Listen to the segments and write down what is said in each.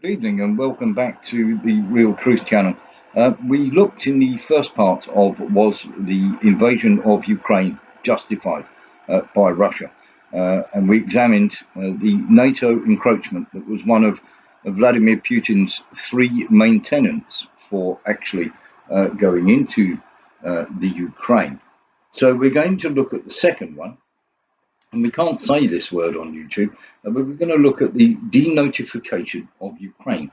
Good evening and welcome back to the Real Truth channel. We looked in the first part of was the invasion of Ukraine justified by Russia, and we examined the NATO encroachment that was one of Vladimir Putin's three main tenets for actually going into the Ukraine. So we're going to look at the second one, and we can't say this word on YouTube, but we're going to look at the denotification of Ukraine.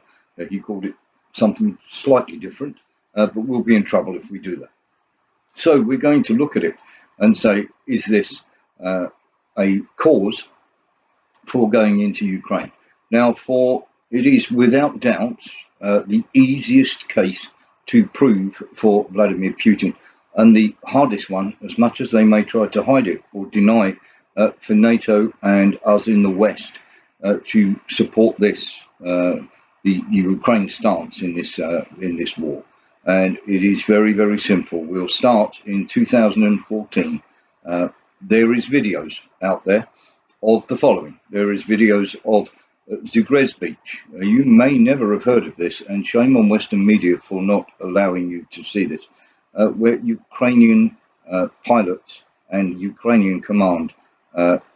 He called it something slightly different, but we'll be in trouble if we do that. So we're going to look at it and say, is this a cause for going into Ukraine? Now, it is without doubt the easiest case to prove for Vladimir Putin, and the hardest one, as much as they may try to hide it or deny, for NATO and us in the West to support the Ukraine stance in this war. And it is very, very simple. We'll start in 2014. There is videos out there of the following. There is videos of Zugrez Beach. You may never have heard of this, and shame on Western media for not allowing you to see this, where Ukrainian pilots and Ukrainian command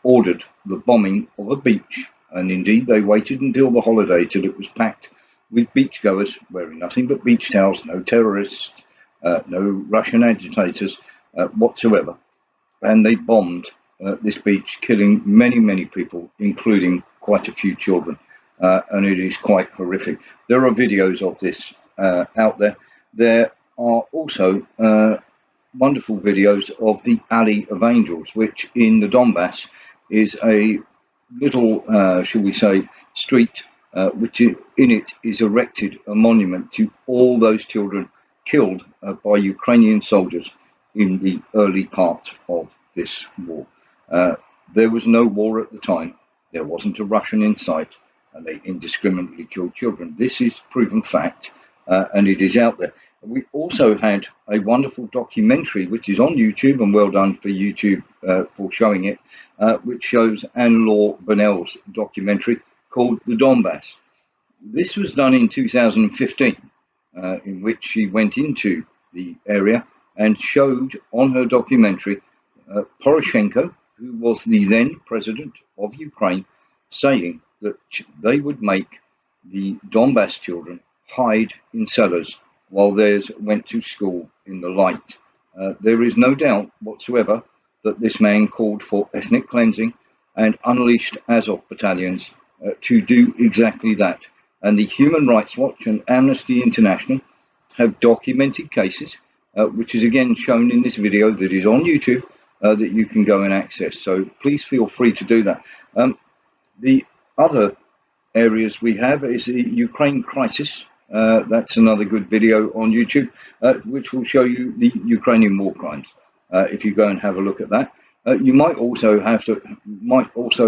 ordered the bombing of a beach, and indeed they waited until the holiday till it was packed with beachgoers wearing nothing but beach towels, no terrorists, no Russian agitators whatsoever, and they bombed this beach, killing many, many people, including quite a few children, and it is quite horrific. There are videos of this out there. There are also wonderful videos of the Alley of Angels, which in the Donbass is a little, shall we say, street, which in it is erected a monument to all those children killed by Ukrainian soldiers in the early part of this war. There was no war at the time. There wasn't a Russian in sight, and they indiscriminately killed children. This is proven fact, and it is out there. We also had a wonderful documentary, which is on YouTube, and well done for YouTube for showing it, which shows Anne-Laure Bonnell's documentary called The Donbass. This was done in 2015, in which she went into the area and showed on her documentary Poroshenko, who was the then president of Ukraine, saying that they would make the Donbass children hide in cellars while theirs went to school in the light. There is no doubt whatsoever that this man called for ethnic cleansing and unleashed Azov battalions to do exactly that. And the Human Rights Watch and Amnesty International have documented cases, which is again shown in this video that is on YouTube, that you can go and access. So please feel free to do that. The other areas we have is the Ukraine crisis. That's another good video on YouTube, which will show you the Ukrainian war crimes. If you go and have a look at that, you might also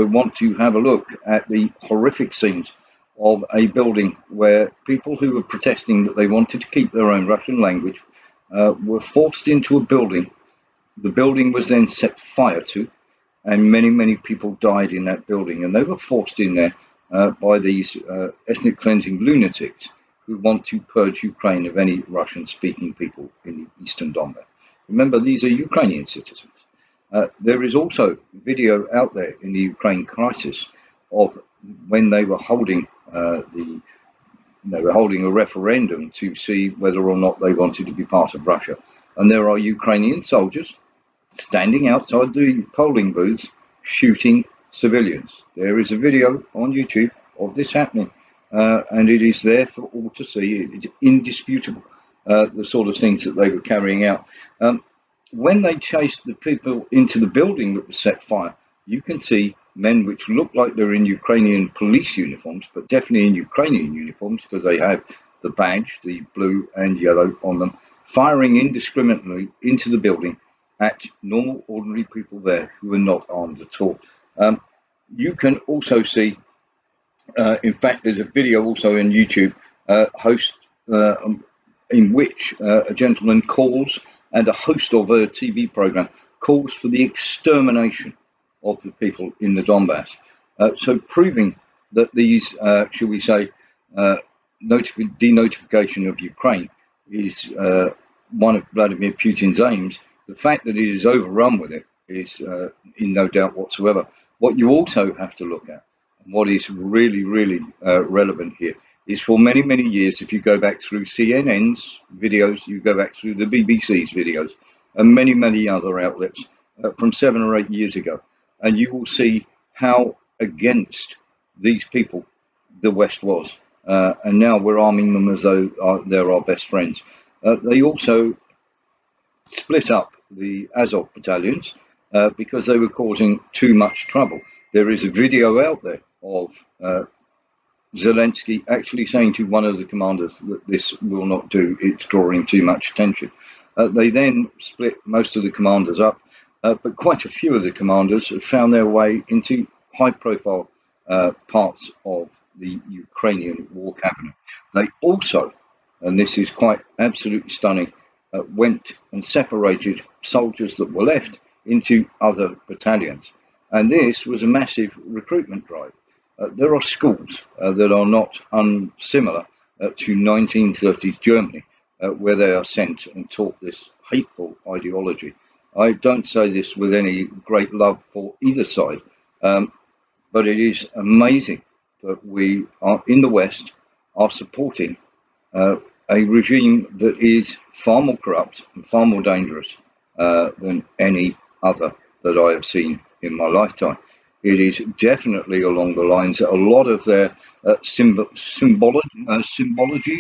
want to have a look at the horrific scenes of a building where people who were protesting that they wanted to keep their own Russian language were forced into a building. The building was then set fire to, and many, many people died in that building, and they were forced in there by these ethnic cleansing lunatics who want to purge Ukraine of any Russian-speaking people in the eastern Donbass. Remember, these are Ukrainian citizens. There is also video out there in the Ukraine crisis of when they were holding a referendum to see whether or not they wanted to be part of Russia, and there are Ukrainian soldiers standing outside the polling booths shooting civilians. There is a video on YouTube of this happening, and it is there for all to see. It's indisputable, the sort of things that they were carrying out. When they chased the people into the building that was set fire, you can see men which look like they're in Ukrainian police uniforms, but definitely in Ukrainian uniforms because they have the badge, the blue and yellow on them, firing indiscriminately into the building at normal, ordinary people there who are not armed at all. You can also see, in fact, there's a video also on YouTube, in which a gentleman calls, and a host of a TV program calls for the extermination of the people in the Donbass. So proving that these, shall we say, uh, denotification of Ukraine is one of Vladimir Putin's aims. The fact that it is overrun with it is in no doubt whatsoever. What you also have to look at, and what is really, really relevant here, is for many, many years, if you go back through CNN's videos, you go back through the BBC's videos, and many, many other outlets from 7 or 8 years ago, and you will see how against these people the West was. And now we're arming them as though they're our best friends. They also split up the Azov battalions because they were causing too much trouble. There is a video out there of Zelensky actually saying to one of the commanders that this will not do, it's drawing too much attention. They then split most of the commanders up, but quite a few of the commanders have found their way into high profile parts of the Ukrainian war cabinet. They also, and this is quite absolutely stunning, went and separated soldiers that were left into other battalions. And this was a massive recruitment drive. There are schools that are not unsimilar to 1930s Germany, where they are sent and taught this hateful ideology. I don't say this with any great love for either side, um, but it is amazing that we are in the West are supporting uh, a regime that is far more corrupt and far more dangerous than any other that I have seen in my lifetime. It is definitely along the lines that a lot of their symbology,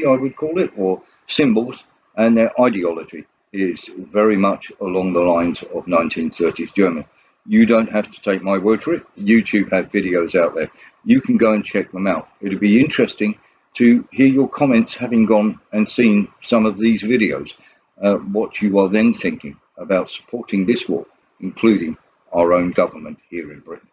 I would call it, or symbols, and their ideology is very much along the lines of 1930s Germany. You don't have to take my word for it. YouTube have videos out there. You can go and check them out. It'd be interesting to hear your comments having gone and seen some of these videos, what you are then thinking about supporting this war, including our own government here in Britain.